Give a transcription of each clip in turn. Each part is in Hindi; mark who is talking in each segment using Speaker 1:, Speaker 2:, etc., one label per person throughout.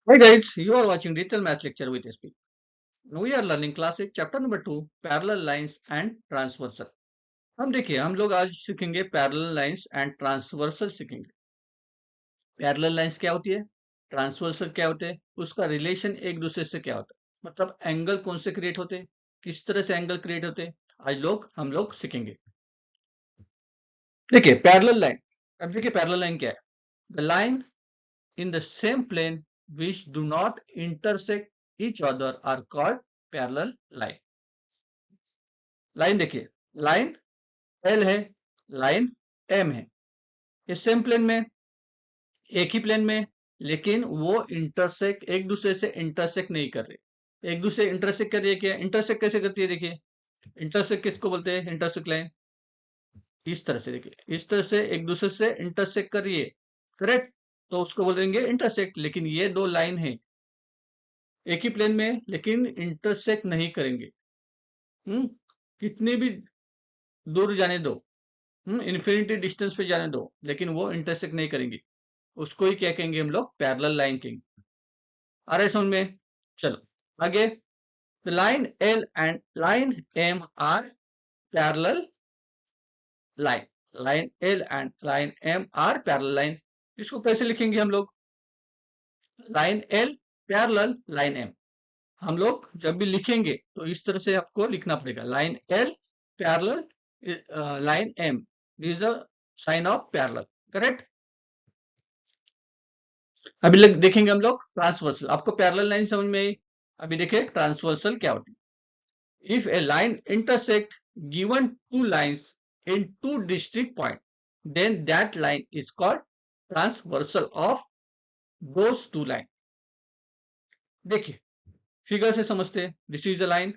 Speaker 1: Hi guys, you are watching Digital Math Lecture with SP. Now we are learning classic chapter number 2 parallel lines and transversal. हम देखिए हम लोग आज सीखेंगे parallel lines and transversal सीखेंगे. Parallel lines क्या होती है, ट्रांसवर्सल क्या होते हैं, उसका रिलेशन एक दूसरे से क्या होता है, मतलब एंगल कौन से क्रिएट होते हैं, किस तरह से एंगल क्रिएट होते हैं, आज हम लोग सीखेंगे. देखिए पैरेलल लाइन, अब देखिए पैरेलल लाइन क्या है, the line in the same plane which do not intersect each other are called parallel line. Line देखिए, लाइन L है, लाइन M है, ये सेम प्लेन में, एक ही प्लेन में, लेकिन वो इंटरसेक्ट एक दूसरे से इंटरसेक्ट नहीं कर रहे. एक दूसरे इंटरसेक्ट कर रही है, क्या इंटरसेक्ट कैसे करती है, देखिए इंटरसेक्ट किसको बोलते हैं, इंटरसेक्ट लाइन इस तरह से, देखिए इस तरह से एक दूसरे से इंटरसेक्ट कर रही है, करेक्ट, तो उसको बोलेंगे इंटरसेक्ट. लेकिन ये दो लाइन है एक ही प्लेन में लेकिन इंटरसेक्ट नहीं करेंगे. कितनी भी दूर जाने दो, इन्फिनिटी डिस्टेंस पे जाने दो, लेकिन वो इंटरसेक्ट नहीं करेंगी, उसको ही क्या कहेंगे हम लोग, पैरेलल लाइन कहेंगे. आ रहा है समझ में, चलो आगे. Line L and line M are parallel line, line L and line M are parallel line. इसको कैसे लिखेंगे हम लोग, line L parallel line M. हम लोग जब भी लिखेंगे तो इस तरह से आपको लिखना पड़ेगा, line L parallel line M, this is the sign of parallel, correct. अभी देखेंगे हम लोग ट्रांसवर्सल, आपको पैरेलल लाइन समझ में आई. अभी देखिए ट्रांसवर्सल क्या होती है. If a line intersect given two lines in two district point, then that line is called transversal of those two line. देखिए फिगर से समझते हैं, दिस इज द लाइन,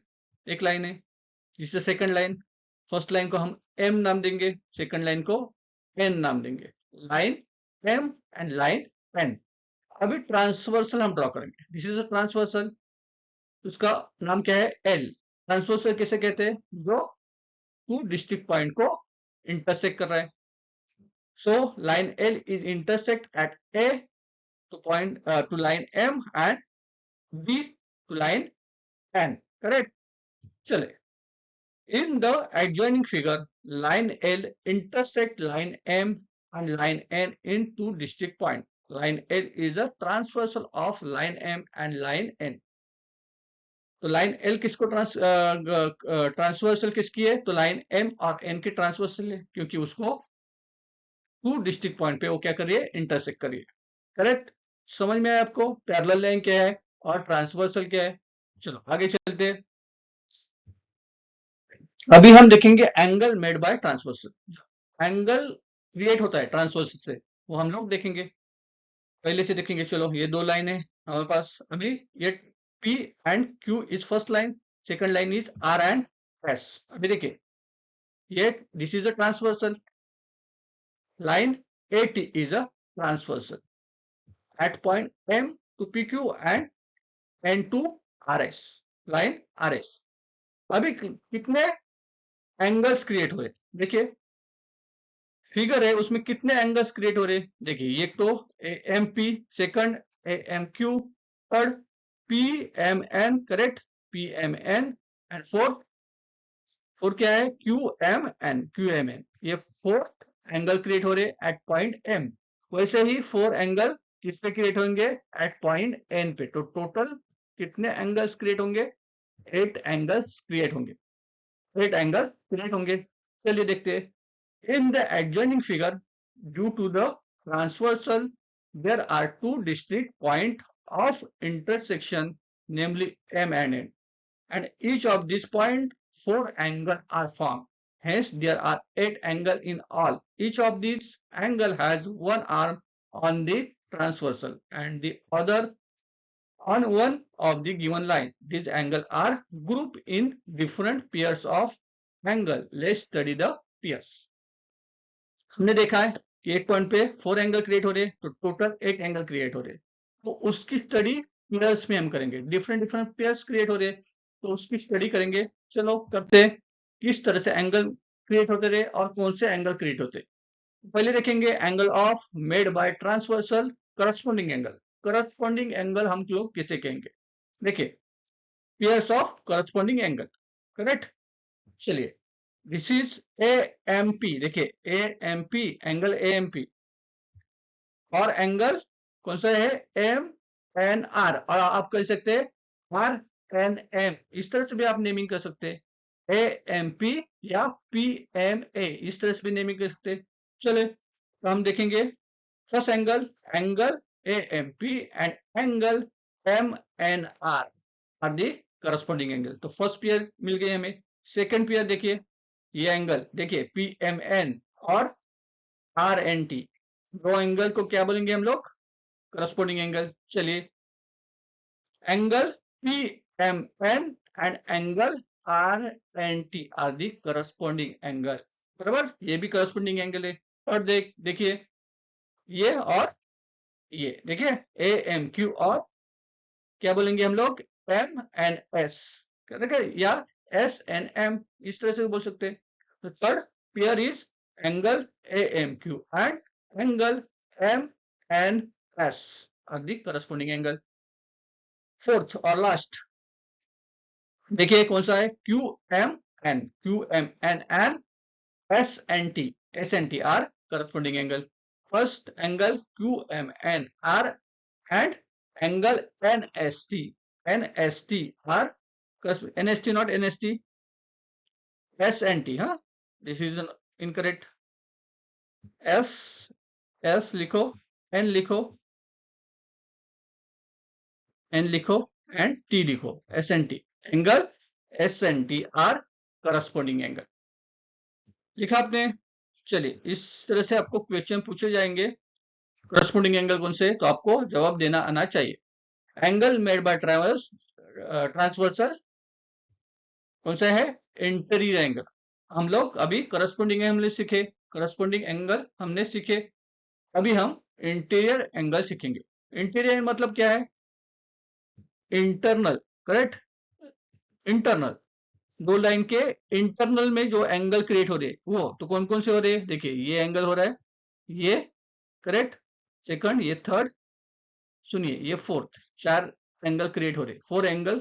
Speaker 1: एक लाइन है, this is second line. First line को हम एम नाम देंगे, सेकंड लाइन को एन नाम देंगे, line M and line N. अभी ट्रांसवर्सल हम ड्रॉ करेंगे, दिस इज अ ट्रांसवर्सल, उसका नाम क्या है, एल. ट्रांसवर्सल कैसे कहते हैं, जो टू डिस्ट्रिक्ट पॉइंट को इंटरसेक्ट कर रहा है. So line L is intersect at a two point to line M and B to line N, correct. चले, in the adjoining figure, line L intersect line M and line N in two distinct points. Line L is a transversal of line M and line N. तो लाइन एल किसको ट्रांसवर्सल किसकी है, तो लाइन एम और एन की ट्रांसवर्सल है, क्योंकि उसको टू डिस्ट्रिक्ट पॉइंट पे वो क्या कर रही है, इंटरसेक्ट कर रही है, करेक्ट. समझ में आया आपको पैरेलल लाइन क्या है और ट्रांसवर्सल क्या है. चलो आगे चलते हैं. अभी हम देखेंगे angle made by transversal. Angle create होता है ट्रांसवर्सल से, वो हम लोग देखेंगे, पहले से देखेंगे. चलो ये दो लाइन है हमारे पास. अभी ये P and Q is first line, second line is R and S. अभी देखिए ये this is a transversal, line AT is a transversal at point M to PQ and N to RS, line RS. अभी कितने एंगल्स क्रिएट हुए, देखिए फिगर है उसमें कितने एंगल्स क्रिएट हो रहे, देखिए एक तो M P, second M Q, third P M N, correct, P M N and fourth, four क्या है, Q M N, Q M N. ये फोर्थ एंगल क्रिएट हो रहे एट पॉइंट एम. वैसे ही फोर एंगल किस पे क्रिएट होंगे, एट पॉइंट एन पे. तो टोटल कितने एंगल्स क्रिएट होंगे, 8 एंगल्स क्रिएट होंगे, 8 एंगल क्रिएट होंगे. चलिए देखते हैं. In the adjoining figure, due to the transversal, there are two distinct points of intersection, namely M and N, and each of these points, 4 angles are formed. Hence, there are 8 angles in all. Each of these angle has one arm on the transversal and the other on one of the given line. These angles are grouped in different pairs of angle. Let's study the pairs. हमने देखा है कि एक पॉइंट पे 4 एंगल क्रिएट हो रहे हैं, तो टोटल 8 एंगल क्रिएट हो रहे हैं. तो उसकी स्टडी पेयर्स में हम करेंगे, डिफरेंट डिफरेंट पेयर्स क्रिएट हो रहे हैं, तो उसकी स्टडी करेंगे. चलो करते हैं, किस तरह से एंगल क्रिएट होते रहे और कौन से एंगल क्रिएट होते. पहले देखेंगे angle of made by transversal corresponding angle. Corresponding angle हम लोग किसे कहेंगे? देखिए, pairs of corresponding angle, correct. चलिए, this is A M P, देखिए A M P, angle A M P, और एंगल कौन सा है? एम एन आर, और आप कह सकते हैं आर एन एम, इस तरह से भी आप नेमिंग कर सकते हैं, ए एम पी या पी एम ए, इस तरह से भी नेमिंग कर सकते हैं। चले, तो हम देखेंगे first angle, angle A M P and angle M N R the corresponding angle. तो फर्स्ट पेयर मिल गई हमें। सेकंड पेयर देखिए, ये एंगल देखिए पी एम एन और आर एन टी, दो एंगल को क्या बोलेंगे हम लोग? Corresponding angle. चलिए, angle P M N and angle R N T are the corresponding angle, बराबर, ये भी करस्पॉन्डिंग एंगल है। और देखिए ये और ये, देखिए ए एम क्यू और क्या बोलेंगे हम लोग? एम एन एस, या एस एन एम, इस तरह से बोल सकते हैं। तो third pair is angle A M Q and angle M N S are the corresponding angle. Fourth और लास्ट देखिए कौन सा है? Q M N, Q M N and S N T are corresponding angle. First angle Q M N are and angle NST. NST are NST, not NST, SNT. Huh? This is an incorrect. S लिखो, N लिखो, N लिखो एंड T लिखो, SNT, angle SNT are corresponding angle. लिखा आपने? चलिए, इस तरह से आपको क्वेश्चन पूछे जाएंगे, करस्पॉन्डिंग एंगल कौन से, तो आपको जवाब देना आना चाहिए। एंगल मेड बाय ट्रांसवर्सल कौन सा है? Interior angle. हम लोग अभी करस्पॉन्डिंग हमने सीखे, करस्पॉन्डिंग एंगल हमने सीखे, अभी हम इंटीरियर एंगल सीखेंगे। इंटीरियर मतलब क्या है? इंटरनल, करेक्ट, इंटरनल, दो लाइन के इंटरनल में जो एंगल क्रिएट हो रहे वो, तो कौन कौन से हो रहे हैं? देखिए, ये एंगल हो रहा है, ये, करेक्ट, सेकंड, ये थर्ड, सुनिए ये फोर्थ, चार एंगल क्रिएट हो रहे, फोर एंगल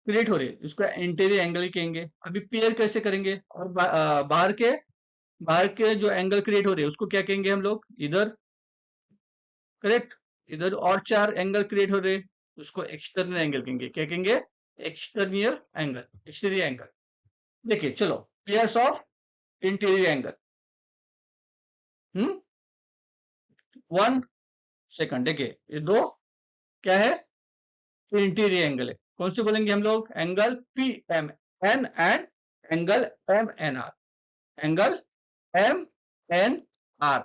Speaker 1: क्रिएट हो रहे, इसको इंटीरियर एंगल ही कहेंगे। अभी पेयर कैसे करेंगे? और बाहर के जो एंगल क्रिएट हो रहे हैं उसको क्या कहेंगे हम लोग? इधर, करेक्ट, इधर और चार एंगल क्रिएट हो रहे हैं उसको एक्सटर्नल एंगल कहेंगे। क्या कहेंगे? External angle, exterior angle. देखिए चलो, pairs of interior angle, one second, देखिए ये दो क्या है? इंटीरियर एंगल है। कौन से बोलेंगे हम लोग? Angle P M N and angle M N R, angle M N R,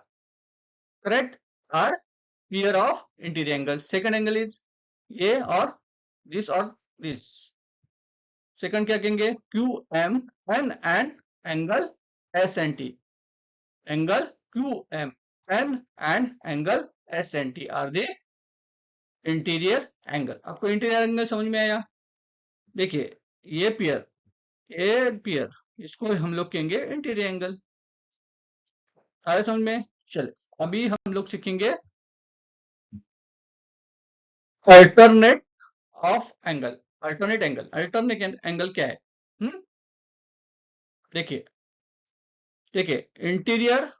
Speaker 1: correct, are pair of interior angle. Second angle is ये और दिस। सेकंड क्या कहेंगे? Q M N and angle S N T, angle Q M N and angle S N T are the interior angle. आपको इंटीरियर एंगल समझ में आया? देखिए, ये पेयर इसको हम लोग कहेंगे इंटीरियर एंगल। आया समझ में? चले, अभी हम लोग सीखेंगे alternate of angle. Alternate angle, alternate angle क्या है? देखिए, इंटीरियर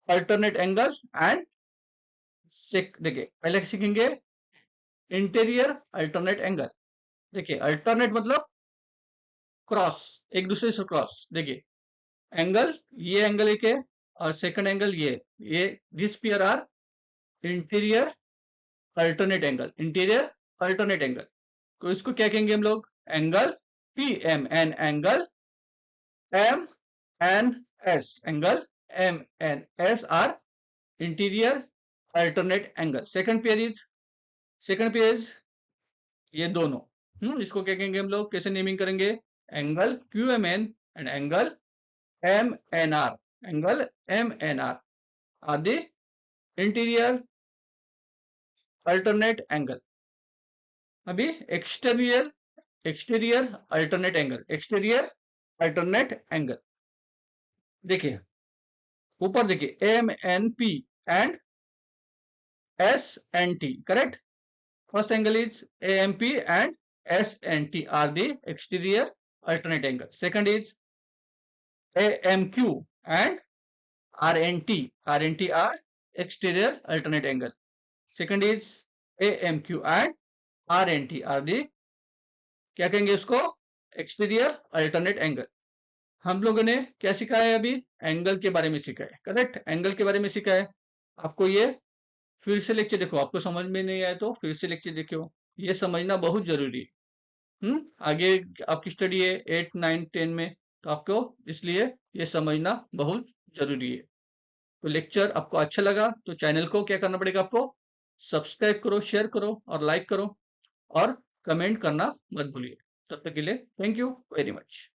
Speaker 1: अल्टरनेट एंगल एंड देखिए, पहले सीखेंगे इंटीरियर अल्टरनेट एंगल। देखिए, अल्टरनेट मतलब क्रॉस, एक दूसरे से क्रॉस। देखिए, एंगल, ये एंगल एक है और सेकंड एंगल ये this pair are interior alternate angle, interior alternate angle. तो इसको क्या कहेंगे हम लोग? Angle P M N, angle M N S, angle M N S are interior alternate angle. Second pair is ये दोनों, इसको क्या कहेंगे हम लोग? कैसे नेमिंग करेंगे? Angle Q M N and angle M N R, angle M N R आदि इंटीरियर अल्टरनेट एंगल। अभी exterior alternate angle, exterior alternate angle. देखिए ऊपर देखिए, M N P and S N T, correct, First angle is AMP and SNT are the exterior alternate angle. Second is AMQ and RNT. RNT are exterior alternate angle. Second is AMQ and RNT are the, क्या कहेंगे इसको, एक्सटीरियर अल्टरनेट एंगल. हम लोगों ने क्या सीखा है अभी? एंगल के बारे में सीखा है, करेक्ट? एंगल के बारे में सीखा है. आपको ये फिर से लेक्चर देखो, आपको समझ में नहीं आया तो फिर से लेक्चर देखो, ये समझना बहुत जरूरी है. आगे आपकी स्टडी है 8, 9, 10 में, तो आपको इसलिए ये समझना बहुत जरूरी है. तो लेक्चर आपको अच्छा लगा तो चैनल को क्या करना पड़ेगा आपको? सब्सक्राइब करो, शेयर करो और लाइक करो और कमेंट करना मत भूलिए. तब तक के लिए थैंक यू वेरी मच.